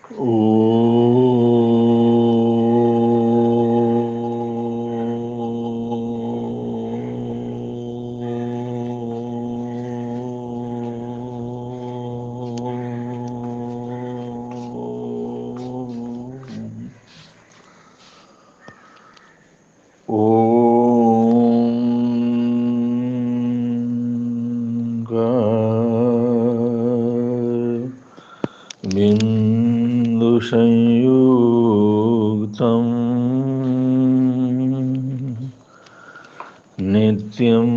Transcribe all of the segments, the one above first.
ओ बिंदु संयुक्तं नित्यं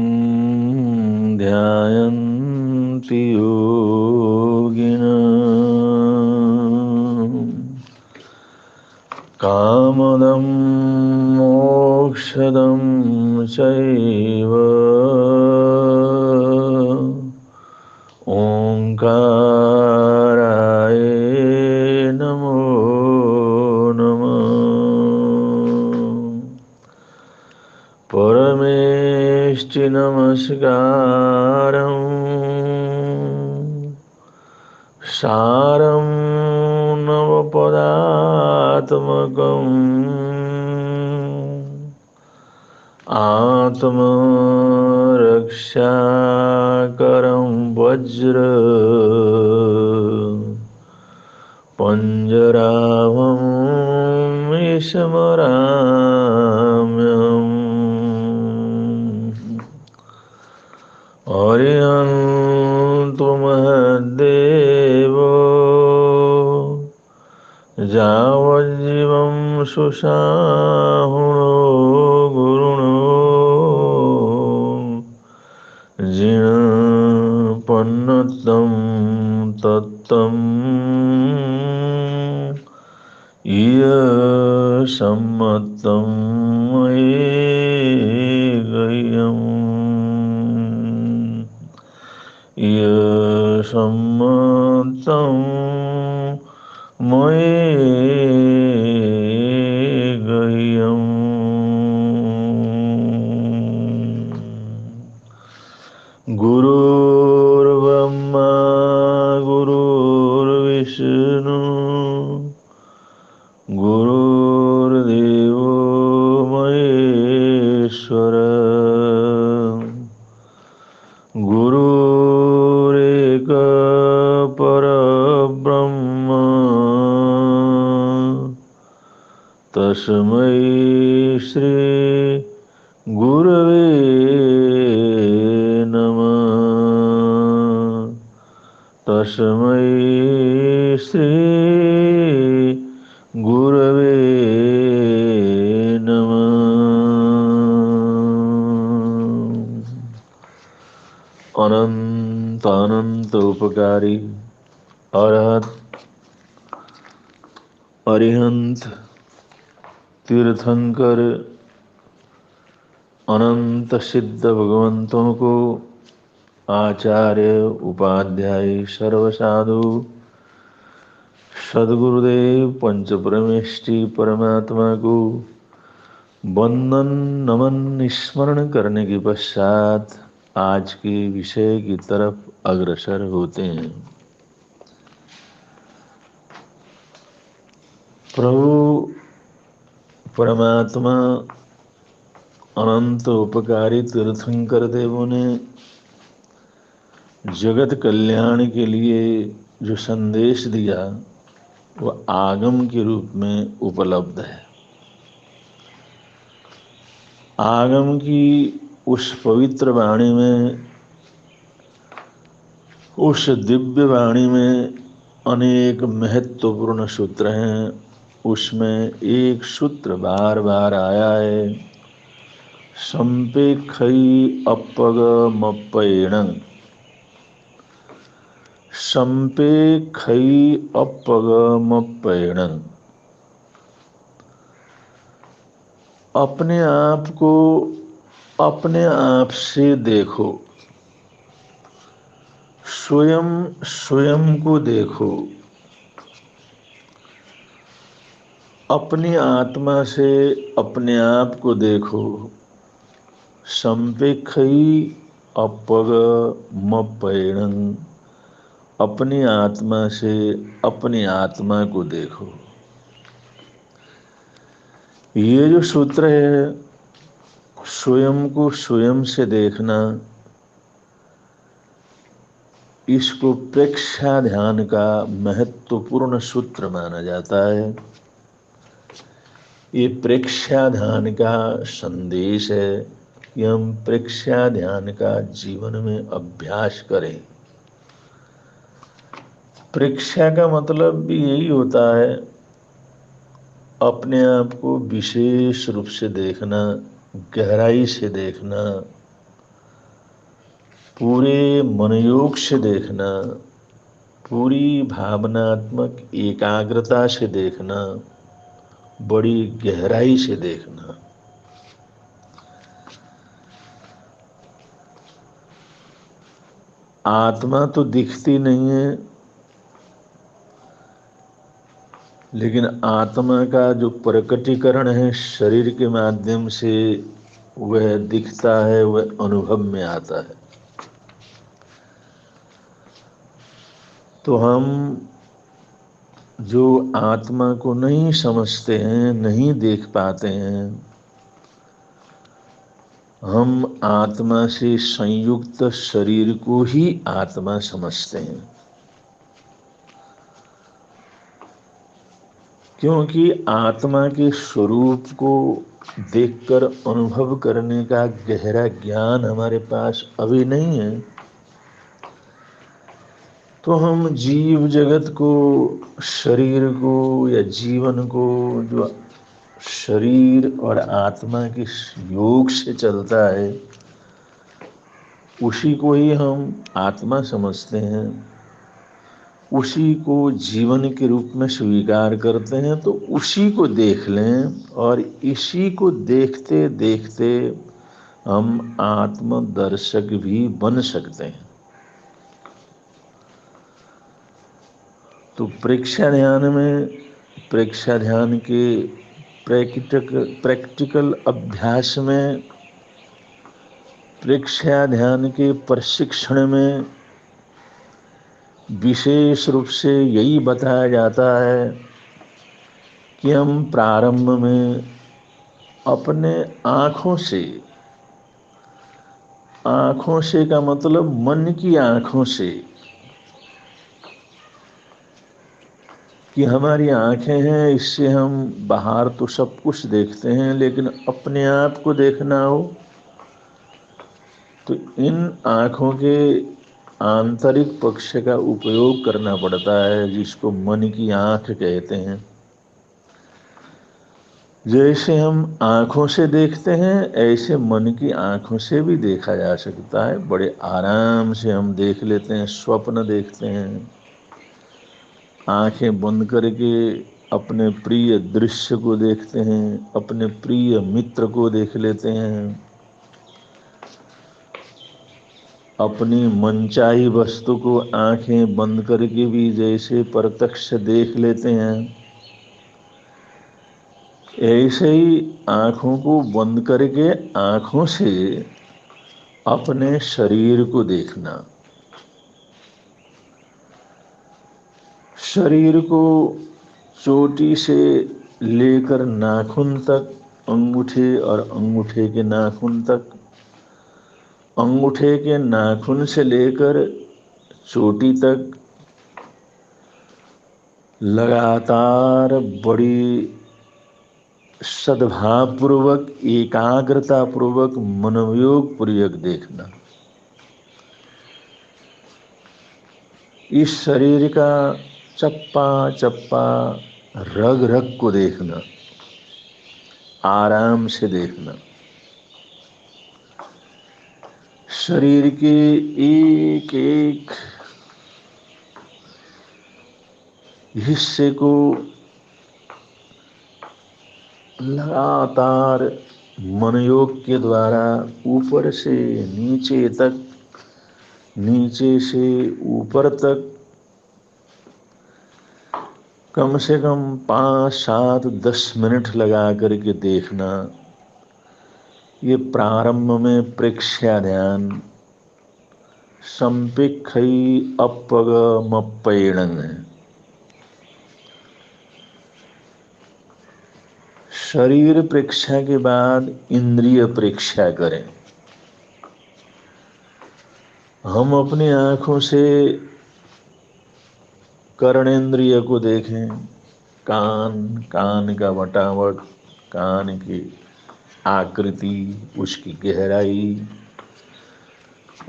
ध्यायन्ति योगिनः कामदं मोक्षदं चैव ओंकाराय नमो नमः। परमेष्टि नमस्कारं सारं नवपदात्मकम् आत्मरक्षाकरं वज्र पंजरावं स्मराम्यहम्। अरिहन्तु महद्देवो यावज्जीवं सुषाहुणो गुरुणो जिनपन्नतं तत्तं सम्मतं मयेगह्यम् सम्मतं मयेगह्यम्। गुरुर्ब्रह्मा गुरुर्विष्णु गुरुर्देवो महेश्वर गुरुरेक परब्रह्म तस्मै श्री गुरवे नमः। तस्मै श्री गुरवे नमः। अनंत अनंत उपकारी अरहत अरिहंत तीर्थंकर अनंत सिद्ध भगवंतों को आचार्य उपाध्याय सर्वसाधु सद्गुरुदेव पंच परमेष्टि परमात्मा को वंदन नमन स्मरण करने के पश्चात आज के विषय की तरफ अग्रसर होते हैं। प्रभु परमात्मा अनंत उपकारी तीर्थंकर देवों ने जगत कल्याण के लिए जो संदेश दिया वह आगम के रूप में उपलब्ध है। आगम की उस पवित्र वाणी में, उस दिव्य वाणी में अनेक महत्वपूर्ण सूत्र हैं। उसमें एक सूत्र बार बार आया है, संपेक्षै अपगमप्येन। संपेक्षै अपगमप्येन, अपने आप को अपने आप से देखो, स्वयं स्वयं को देखो, अपनी आत्मा से अपने आप को देखो। संपेक्षै अपगमप्येन, अपनी आत्मा से अपनी आत्मा को देखो। ये जो सूत्र है, स्वयं को स्वयं से देखना, इसको प्रेक्षा ध्यान का महत्वपूर्ण सूत्र माना जाता है। ये प्रेक्षा ध्यान का संदेश है कि हम प्रेक्षा ध्यान का जीवन में अभ्यास करें। प्रेक्षा का मतलब भी यही होता है, अपने आप को विशेष रूप से देखना, गहराई से देखना, पूरे मनोयोग से देखना, पूरी भावनात्मक एकाग्रता से देखना, बड़ी गहराई से देखना। आत्मा तो दिखती नहीं है, लेकिन आत्मा का जो प्रकटीकरण है शरीर के माध्यम से, वह दिखता है, वह अनुभव में आता है। तो हम जो आत्मा को नहीं समझते हैं, नहीं देख पाते हैं, हम आत्मा से संयुक्त शरीर को ही आत्मा समझते हैं। क्योंकि आत्मा के स्वरूप को देखकर अनुभव करने का गहरा ज्ञान हमारे पास अभी नहीं है। तो हम जीव जगत को, शरीर को या जीवन को, जो शरीर और आत्मा के योग से चलता है, उसी को ही हम आत्मा समझते हैं, उसी को जीवन के रूप में स्वीकार करते हैं। तो उसी को देख लें, और इसी को देखते देखते हम आत्मदर्शक भी बन सकते हैं। तो प्रेक्षा ध्यान में, प्रेक्षा ध्यान के प्रैक्टिकल अभ्यास में, प्रेक्षा ध्यान के प्रशिक्षण में विशेष रूप से यही बताया जाता है कि हम प्रारंभ में अपने आँखों से का मतलब मन की आँखों से, कि हमारी आँखें हैं, इससे हम बाहर तो सब कुछ देखते हैं, लेकिन अपने आप को देखना हो तो इन आँखों के आंतरिक पक्ष का उपयोग करना पड़ता है, जिसको मन की आँख कहते हैं। जैसे हम आँखों से देखते हैं, ऐसे मन की आँखों से भी देखा जा सकता है। बड़े आराम से हम देख लेते हैं, स्वप्न देखते हैं, आंखें बंद करके अपने प्रिय दृश्य को देखते हैं, अपने प्रिय मित्र को देख लेते हैं, अपनी मनचाही वस्तु को आंखें बंद करके भी जैसे प्रत्यक्ष देख लेते हैं, ऐसे ही आंखों को बंद करके आंखों से अपने शरीर को देखना। शरीर को चोटी से लेकर नाखून तक, अंगूठे और अंगूठे के नाखून तक, अंगूठे के नाखून से लेकर चोटी तक लगातार बड़ी सद्भावपूर्वक, एकाग्रतापूर्वक, मनोयोग पूर्वक देखना। इस शरीर का चप्पा चप्पा, रग रग को देखना, आराम से देखना। शरीर के एक एक हिस्से को लगातार मनोयोग के द्वारा ऊपर से नीचे तक, नीचे से ऊपर तक कम से कम 5, 7, 10 मिनट लगा करके देखना। ये प्रारंभ में प्रेक्षा ध्यान संपिखई अपगमप्पेणं। शरीर परीक्षा के बाद इंद्रिय परीक्षा करें। हम अपनी आंखों से कर्णेंद्रिय को देखें, कान का वटावट, कान की आकृति, उसकी गहराई,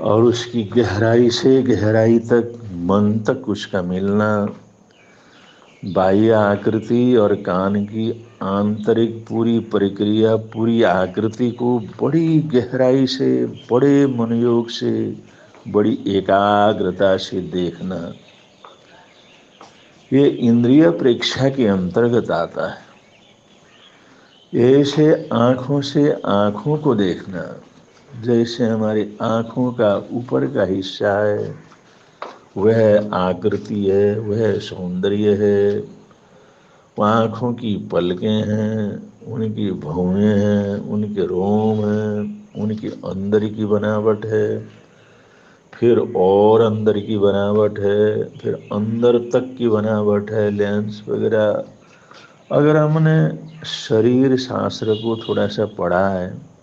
और उसकी गहराई से गहराई तक, मन तक उसका मिलना, बाह्य आकृति और कान की आंतरिक पूरी प्रक्रिया, पूरी आकृति को बड़ी गहराई से, बड़े मनोयोग से, बड़ी एकाग्रता से देखना, ये इंद्रिय प्रेक्षा के अंतर्गत आता है। ऐसे आँखों से आँखों को देखना, जैसे हमारी आँखों का ऊपर का हिस्सा है, वह आकृति है, वह सौंदर्य है, वह आँखों की पलकें हैं, उनकी भौहें हैं, उनके रोम हैं, उनकी अंदर की बनावट है, फिर और अंदर की बनावट है, फिर अंदर तक की बनावट है, लेंस वगैरह। अगर हमने शरीर शास्त्र को थोड़ा सा पढ़ा है,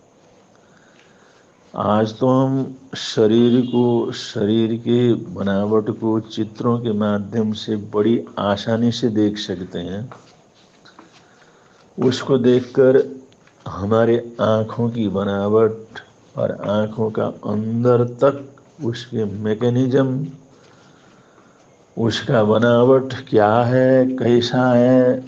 आज तो हम शरीर को, शरीर के बनावट को चित्रों के माध्यम से बड़ी आसानी से देख सकते हैं। उसको देखकर हमारे आँखों की बनावट और आँखों का अंदर तक उसके मैकेनिज्म, उसका बनावट क्या है, कैसा है,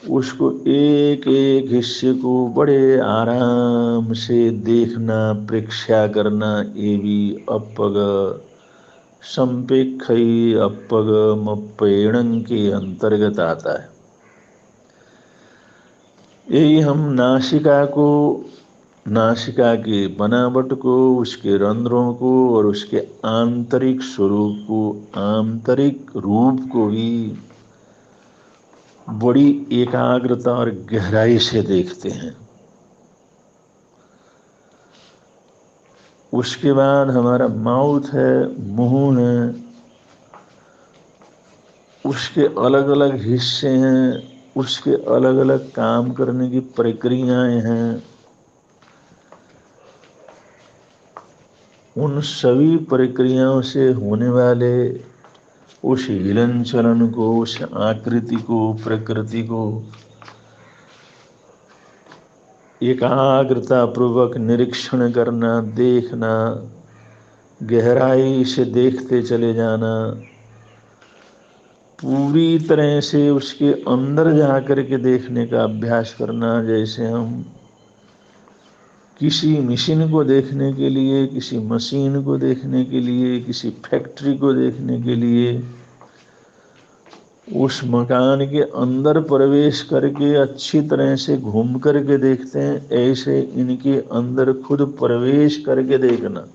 उसको एक एक हिस्से को बड़े आराम से देखना, परीक्षा करना, ये भी अपग संपेक्षई अपगमप्पेणं के अंतर्गत आता है। यही हम नासिका को, नासिका की बनावट को, उसके रंध्रों को और उसके आंतरिक स्वरूप को, आंतरिक रूप को भी बड़ी एकाग्रता और गहराई से देखते हैं। उसके बाद हमारा माउथ है, मुंह है, उसके अलग अलग हिस्से हैं, उसके अलग अलग काम करने की प्रक्रियाएं हैं। उन सभी प्रक्रियाओं से होने वाले उस हिलन चलन को, उस आकृति को, प्रकृति को एकाग्रता पूर्वक निरीक्षण करना, देखना, गहराई से देखते चले जाना, पूरी तरह से उसके अंदर जा कर के देखने का अभ्यास करना। जैसे हम किसी मशीन को देखने के लिए, किसी मशीन को देखने के लिए, किसी फैक्ट्री को देखने के लिए उस मकान के अंदर प्रवेश करके अच्छी तरह से घूम करके देखते हैं, ऐसे इनके अंदर खुद प्रवेश करके देखना।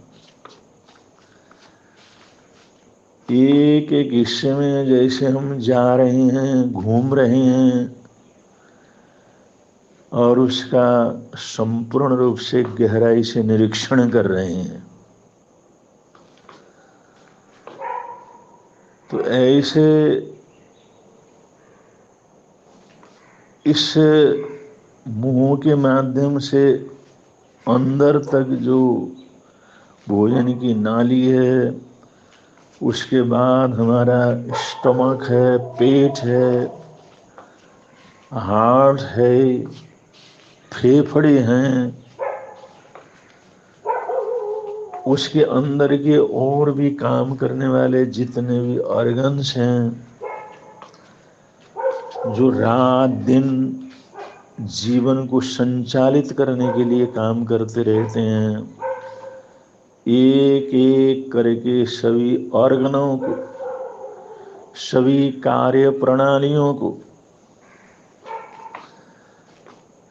एक एक हिस्से में जैसे हम जा रहे हैं, घूम रहे हैं, और उसका संपूर्ण रूप से गहराई से निरीक्षण कर रहे हैं। तो ऐसे इस मुंह के माध्यम से अंदर तक जो भोजन की नाली है, उसके बाद हमारा स्टमक है, पेट है, हार्ट है, फेफड़े हैं, उसके अंदर के और भी काम करने वाले जितने भी ऑर्गन्स हैं, जो रात दिन जीवन को संचालित करने के लिए काम करते रहते हैं, एक एक करके सभी ऑर्गनों को, सभी कार्य प्रणालियों को,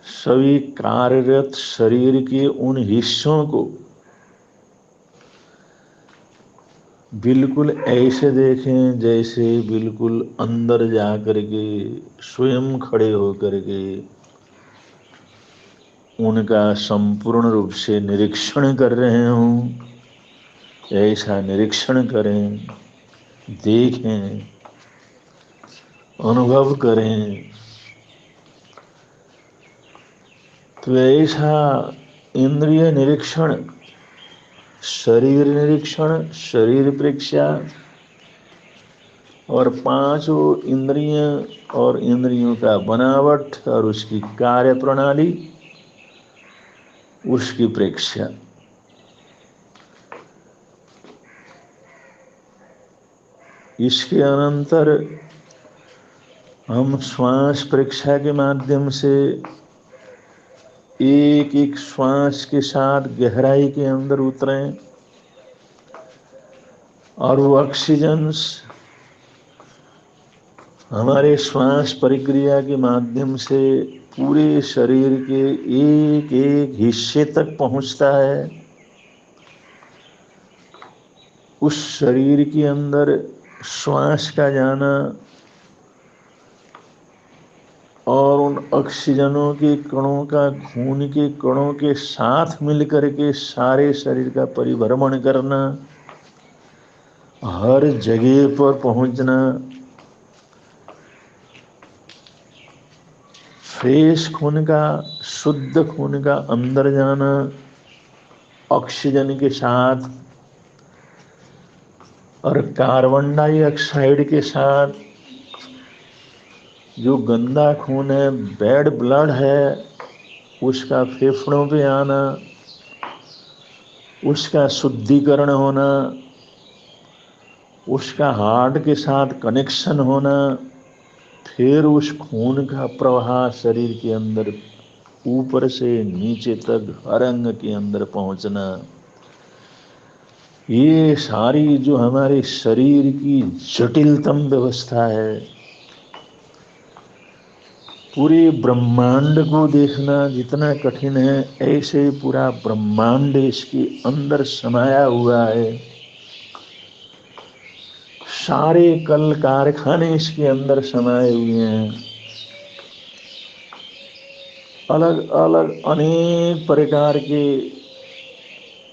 सभी कार्यरत शरीर के उन हिस्सों को बिल्कुल ऐसे देखें जैसे बिल्कुल अंदर जा कर के स्वयं खड़े होकर के उनका संपूर्ण रूप से निरीक्षण कर रहे हों। ऐसा निरीक्षण करें, देखें, अनुभव करें। तो ऐसा इंद्रिय निरीक्षण, शरीर निरीक्षण, शरीर प्रेक्षा और पांचों इंद्रियां और इंद्रियों का बनावट और उसकी कार्य प्रणाली, उसकी प्रेक्षा। इसके अनंतर हम श्वास प्रेक्षा के माध्यम से एक एक श्वास के साथ गहराई के अंदर उतरें और वो ऑक्सीजन हमारे श्वास प्रक्रिया के माध्यम से पूरे शरीर के एक एक हिस्से तक पहुंचता है। उस शरीर के अंदर श्वास का जाना और उन ऑक्सीजनों के कणों का खून के कणों के साथ मिलकर के सारे शरीर का परिभ्रमण करना, हर जगह पर पहुंचना, फ्रेश खून का, शुद्ध खून का अंदर जाना ऑक्सीजन के साथ और कार्बन डाइऑक्साइड के साथ जो गंदा खून है, बैड ब्लड है, उसका फेफड़ों पे आना, उसका शुद्धिकरण होना, उसका हार्ट के साथ कनेक्शन होना, फिर उस खून का प्रवाह शरीर के अंदर ऊपर से नीचे तक हर अंग के अंदर पहुंचना। ये सारी जो हमारे शरीर की जटिलतम व्यवस्था है, पूरे ब्रह्मांड को देखना जितना कठिन है, ऐसे पूरा ब्रह्मांड इसके अंदर समाया हुआ है। सारे कल कारखाने इसके अंदर समाये हुए हैं। अलग अलग अनेक प्रकार के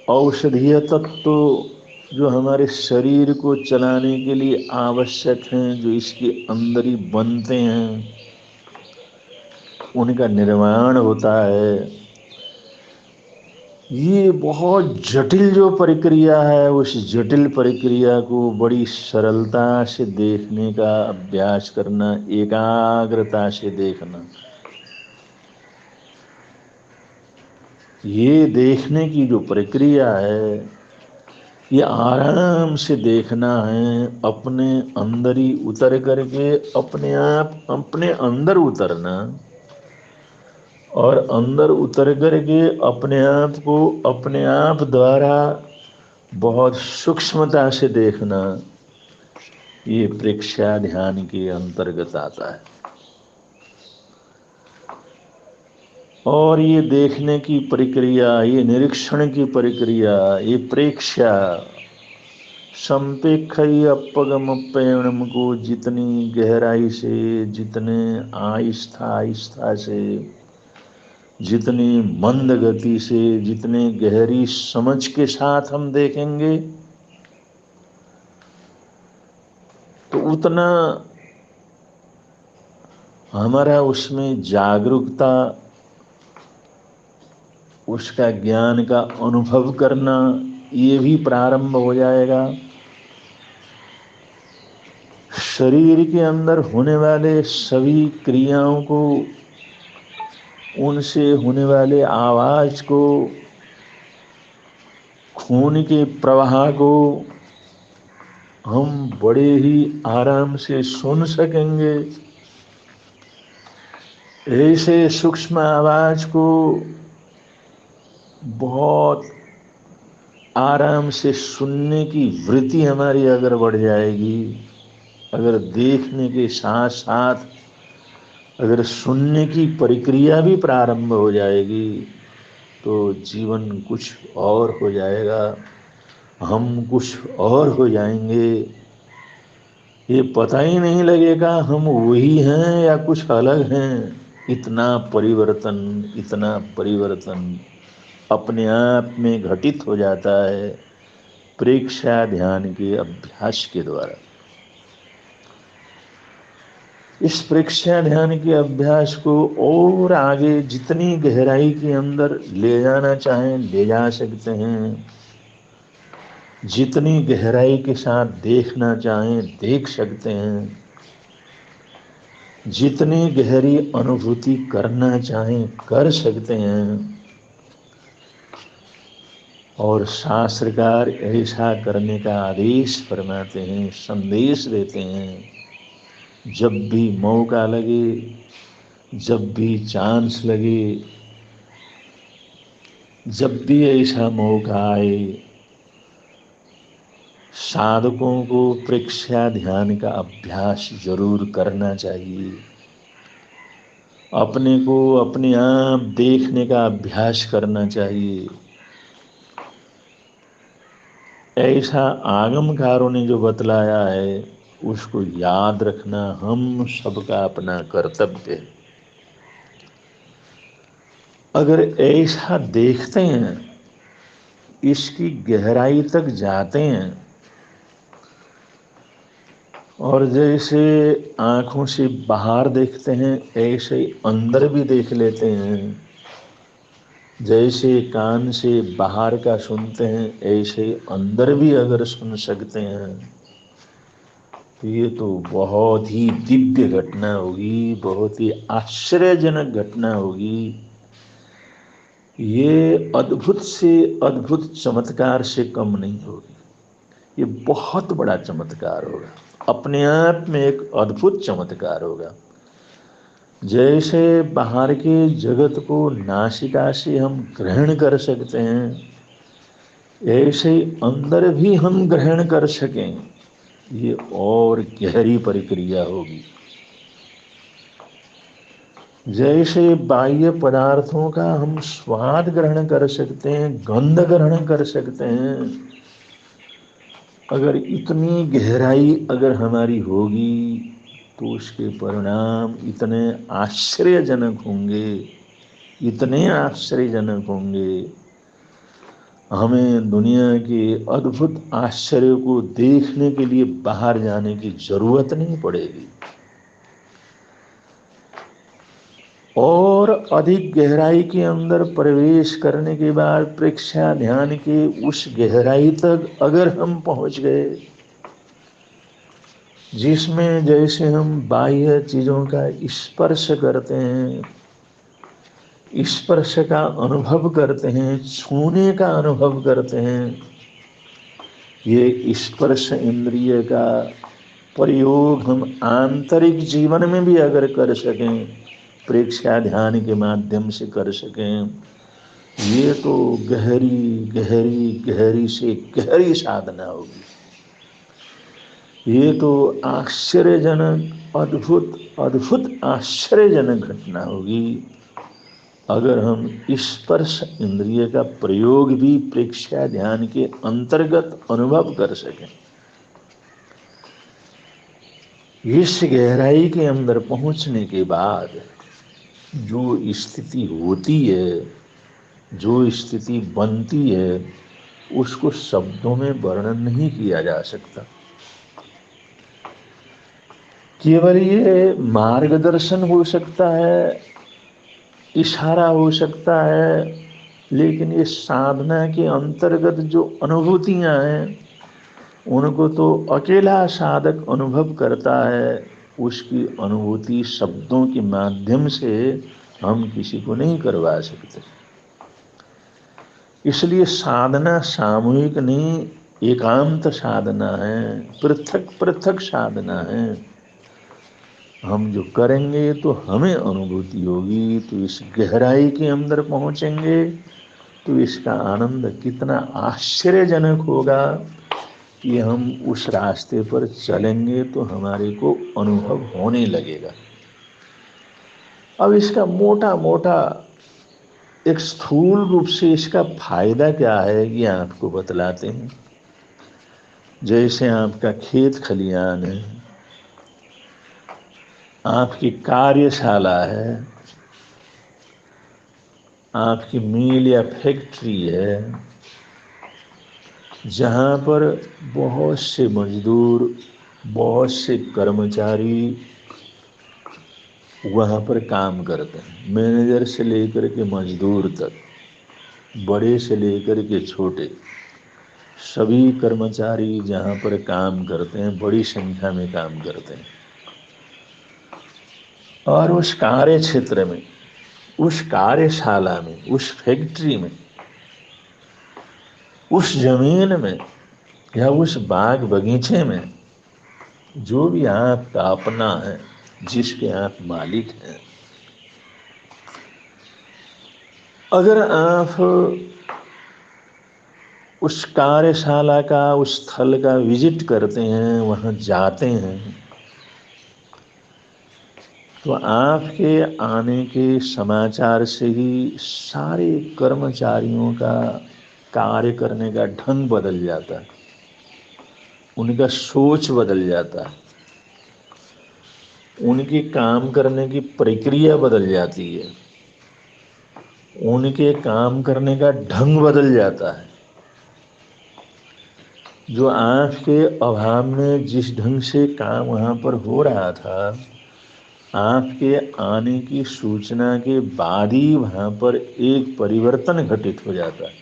औषधीय तत्व जो हमारे शरीर को चलाने के लिए आवश्यक हैं, जो इसके अंदर ही बनते हैं, उनका निर्माण होता है। ये बहुत जटिल जो प्रक्रिया है, उस जटिल प्रक्रिया को बड़ी सरलता से देखने का अभ्यास करना, एकाग्रता से देखना। ये देखने की जो प्रक्रिया है, ये आराम से देखना है, अपने अंदर ही उतर करके अपने आप अपने अंदर उतरना और अंदर उतर करके अपने आप को अपने आप द्वारा बहुत सूक्ष्मता से देखना। ये प्रेक्षा ध्यान के अंतर्गत आता है। और ये देखने की प्रक्रिया, ये निरीक्षण की प्रक्रिया, ये प्रेक्षा संपेक्षी अपगमप्ययनम को जितनी गहराई से, जितने आहिस्ता आहिस्ता से, जितनी मंद गति से, जितने गहरी समझ के साथ हम देखेंगे, तो उतना हमारा उसमें जागरूकता, उसका ज्ञान का अनुभव करना ये भी प्रारंभ हो जाएगा। शरीर के अंदर होने वाले सभी क्रियाओं को, उनसे होने वाले आवाज को, खून के प्रवाह को हम बड़े ही आराम से सुन सकेंगे। ऐसे सूक्ष्म आवाज को बहुत आराम से सुनने की वृत्ति हमारी अगर बढ़ जाएगी, अगर देखने के साथ साथ अगर सुनने की प्रक्रिया भी प्रारंभ हो जाएगी, तो जीवन कुछ और हो जाएगा, हम कुछ और हो जाएंगे। ये पता ही नहीं लगेगा हम वही हैं या कुछ अलग हैं। इतना परिवर्तन अपने आप में घटित हो जाता है। प्रेक्षा ध्यान के अभ्यास के द्वारा। इस प्रेक्षा ध्यान के अभ्यास को और आगे जितनी गहराई के अंदर ले जाना चाहें ले जा सकते हैं, जितनी गहराई के साथ देखना चाहें देख सकते हैं, जितनी गहरी अनुभूति करना चाहें कर सकते हैं। और शास्त्रकार ऐसा करने का आदेश फरमाते हैं, संदेश देते हैं। जब भी मौका लगे, जब भी चांस लगे, जब भी ऐसा मौका आए, साधकों को प्रेक्षा ध्यान का अभ्यास जरूर करना चाहिए। अपने को अपने आप देखने का अभ्यास करना चाहिए। ऐसा आगमकारों ने जो बतलाया है उसको याद रखना हम सबका अपना कर्तव्य है। अगर ऐसा देखते हैं, इसकी गहराई तक जाते हैं, और जैसे आँखों से बाहर देखते हैं ऐसे ही अंदर भी देख लेते हैं, जैसे कान से बाहर का सुनते हैं ऐसे ही अंदर भी अगर सुन सकते हैं, तो ये तो बहुत ही दिव्य घटना होगी, बहुत ही आश्चर्यजनक घटना होगी। ये अद्भुत से अद्भुत चमत्कार से कम नहीं होगी। ये बहुत बड़ा चमत्कार होगा, अपने आप में एक अद्भुत चमत्कार होगा। जैसे बाहर के जगत को नासिका से हम ग्रहण कर सकते हैं, ऐसे अंदर भी हम ग्रहण कर सकें, ये और गहरी प्रक्रिया होगी। जैसे बाह्य पदार्थों का हम स्वाद ग्रहण कर सकते हैं, गंध ग्रहण कर सकते हैं, अगर इतनी गहराई अगर हमारी होगी तो उसके परिणाम इतने आश्चर्यजनक होंगे, इतने आश्चर्यजनक होंगे। हमें दुनिया के अद्भुत आश्चर्य को देखने के लिए बाहर जाने की जरूरत नहीं पड़ेगी। और अधिक गहराई के अंदर प्रवेश करने के बाद प्रेक्षा ध्यान के उस गहराई तक अगर हम पहुंच गए, जिसमें जैसे हम बाह्य चीजों का स्पर्श करते हैं, स्पर्श का अनुभव करते हैं, छूने का अनुभव करते हैं, ये स्पर्श इंद्रिय का प्रयोग हम आंतरिक जीवन में भी अगर कर सकें, प्रेक्षा ध्यान के माध्यम से कर सकें, ये तो गहरी गहरी गहरी से गहरी साधना होगी। ये तो आश्चर्यजनक अद्भुत अद्भुत आश्चर्यजनक घटना होगी अगर हम स्पर्श इंद्रिय का प्रयोग भी प्रेक्षा ध्यान के अंतर्गत अनुभव कर सकें। इस गहराई के अंदर पहुंचने के बाद जो स्थिति होती है, जो स्थिति बनती है, उसको शब्दों में वर्णन नहीं किया जा सकता। केवल ये मार्गदर्शन हो सकता है, इशारा हो सकता है, लेकिन ये साधना के अंतर्गत जो अनुभूतियां हैं उनको तो अकेला साधक अनुभव करता है। उसकी अनुभूति शब्दों के माध्यम से हम किसी को नहीं करवा सकते। इसलिए साधना सामूहिक नहीं, एकांत साधना है, पृथक पृथक साधना है। हम जो करेंगे तो हमें अनुभूति होगी, तो इस गहराई के अंदर पहुंचेंगे तो इसका आनंद कितना आश्चर्यजनक होगा कि हम उस रास्ते पर चलेंगे तो हमारे को अनुभव होने लगेगा। अब इसका मोटा मोटा एक स्थूल रूप से इसका फायदा क्या है ये आपको बतलाते हैं। जैसे आपका खेत खलियान है, आपकी कार्यशाला है, आपकी मिल या फैक्ट्री है, जहाँ पर बहुत से मजदूर, बहुत से कर्मचारी वहाँ पर काम करते हैं, मैनेजर से लेकर के मजदूर तक, बड़े से लेकर के छोटे, सभी कर्मचारी जहाँ पर काम करते हैं बड़ी संख्या में काम करते हैं। और उस कार्य क्षेत्र में, उस कार्यशाला में, उस फैक्ट्री में, उस जमीन में या उस बाग बगीचे में जो भी आपका अपना है, जिसके आप मालिक हैं, अगर आप उस कार्यशाला का, उस स्थल का विजिट करते हैं, वहाँ जाते हैं, तो आपके आने के समाचार से ही सारे कर्मचारियों का कार्य करने का ढंग बदल जाता है, उनका सोच बदल जाता है, उनकी काम करने की प्रक्रिया बदल जाती है, उनके काम करने का ढंग बदल जाता है। जो आपके अभाव में जिस ढंग से काम वहाँ पर हो रहा था, आपके आने की सूचना के बाद ही वहाँ पर एक परिवर्तन घटित हो जाता है।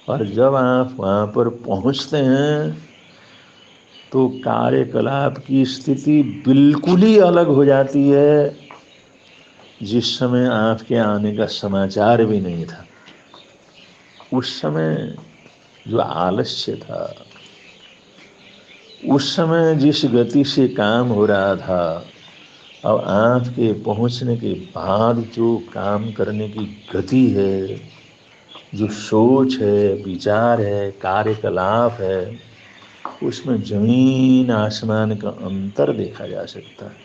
और जब आप वहाँ पर पहुँचते हैं तो कार्यकलाप की स्थिति बिल्कुल ही अलग हो जाती है, जिस समय आपके आने का समाचार भी नहीं था। उस समय जो आलस्य था, उस समय जिस गति से काम हो रहा था, अब आपके पहुंचने के बाद जो काम करने की गति है, जो सोच है, विचार है, कार्यकलाप है, उसमें जमीन आसमान का अंतर देखा जा सकता है।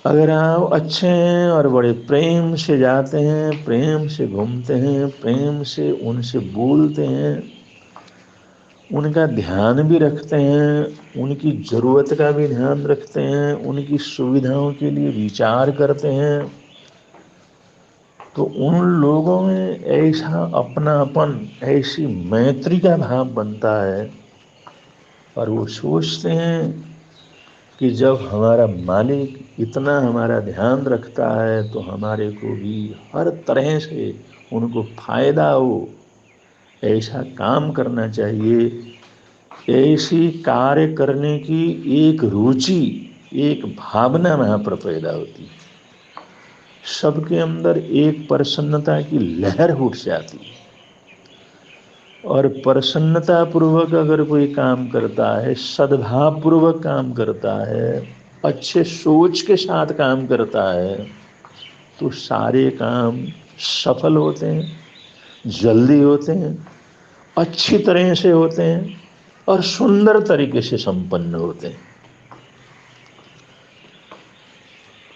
अगर आप अच्छे हैं और बड़े प्रेम से जाते हैं, प्रेम से घूमते हैं, प्रेम से उनसे बोलते हैं, उनका ध्यान भी रखते हैं, उनकी ज़रूरत का भी ध्यान रखते हैं, उनकी सुविधाओं के लिए विचार करते हैं, तो उन लोगों में ऐसा अपनापन, ऐसी मैत्री का भाव बनता है। और वो सोचते हैं कि जब हमारा मालिक इतना हमारा ध्यान रखता है तो हमारे को भी हर तरह से उनको फायदा हो, ऐसा काम करना चाहिए। ऐसी कार्य करने की एक रुचि, एक भावना वहाँ पर पैदा होती है। सबके अंदर एक प्रसन्नता की लहर उठ जाती है। और प्रसन्नता पूर्वक अगर कोई काम करता है, सद्भाव पूर्वक काम करता है, अच्छे सोच के साथ काम करता है, तो सारे काम सफल होते हैं, जल्दी होते हैं, अच्छी तरह से होते हैं और सुंदर तरीके से संपन्न होते हैं।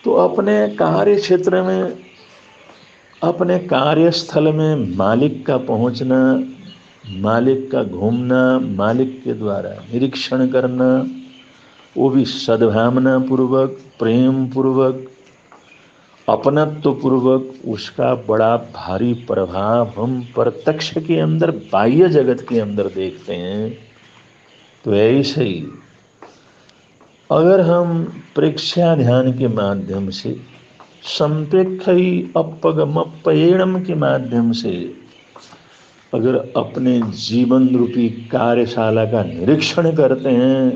तो अपने कार्य क्षेत्र में, अपने कार्यस्थल में मालिक का पहुंचना, मालिक का घूमना, मालिक के द्वारा निरीक्षण करना, वो भी सद्भावना पूर्वक, प्रेम पूर्वक, अपनत्व पूर्वक, उसका बड़ा भारी प्रभाव हम प्रत्यक्ष के अंदर, बाह्य जगत के अंदर देखते हैं। तो ऐसे ही अगर हम प्रेक्षा ध्यान के माध्यम से, संपेक्षी अपगमप्ययनम के माध्यम से अगर अपने जीवन रूपी कार्यशाला का निरीक्षण करते हैं,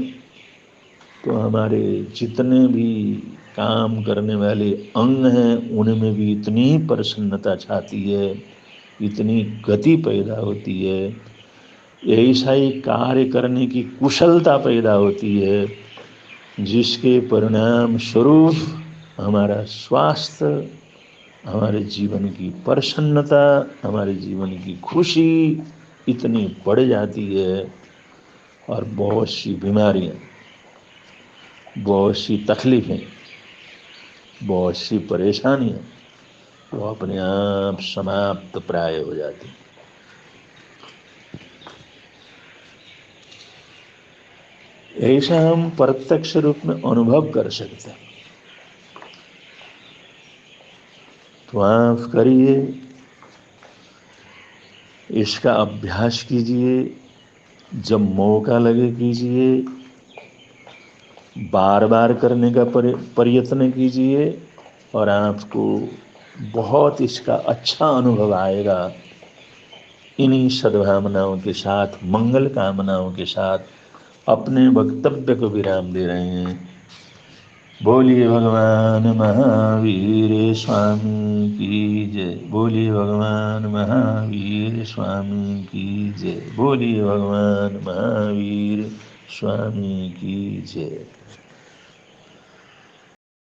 तो हमारे जितने भी काम करने वाले अंग हैं उनमें भी इतनी प्रसन्नता छाती है, इतनी गति पैदा होती है, ऐसा ही कार्य करने की कुशलता पैदा होती है, जिसके परिणाम स्वरूप हमारा स्वास्थ्य, हमारे जीवन की प्रसन्नता, हमारे जीवन की खुशी इतनी बढ़ जाती है। और बहुत सी बीमारियां, बहुत सी तकलीफें, बहुत सी परेशानियां वो अपने आप समाप्त प्राय हो जाती। ऐसा हम प्रत्यक्ष रूप में अनुभव कर सकते हैं। तो माफ करिए, इसका अभ्यास कीजिए, जब मौका लगे कीजिए, बार बार करने का प्रयत्न कीजिए और आपको बहुत इसका अच्छा अनुभव आएगा। इन्हीं सद्भावनाओं के साथ, मंगल कामनाओं के साथ अपने वक्तव्य को विराम दे रहे हैं। बोलिए भगवान महावीर स्वामी की जय। बोलिए भगवान महावीर स्वामी की जय। बोलिए भगवान महावीर स्वामी की जय।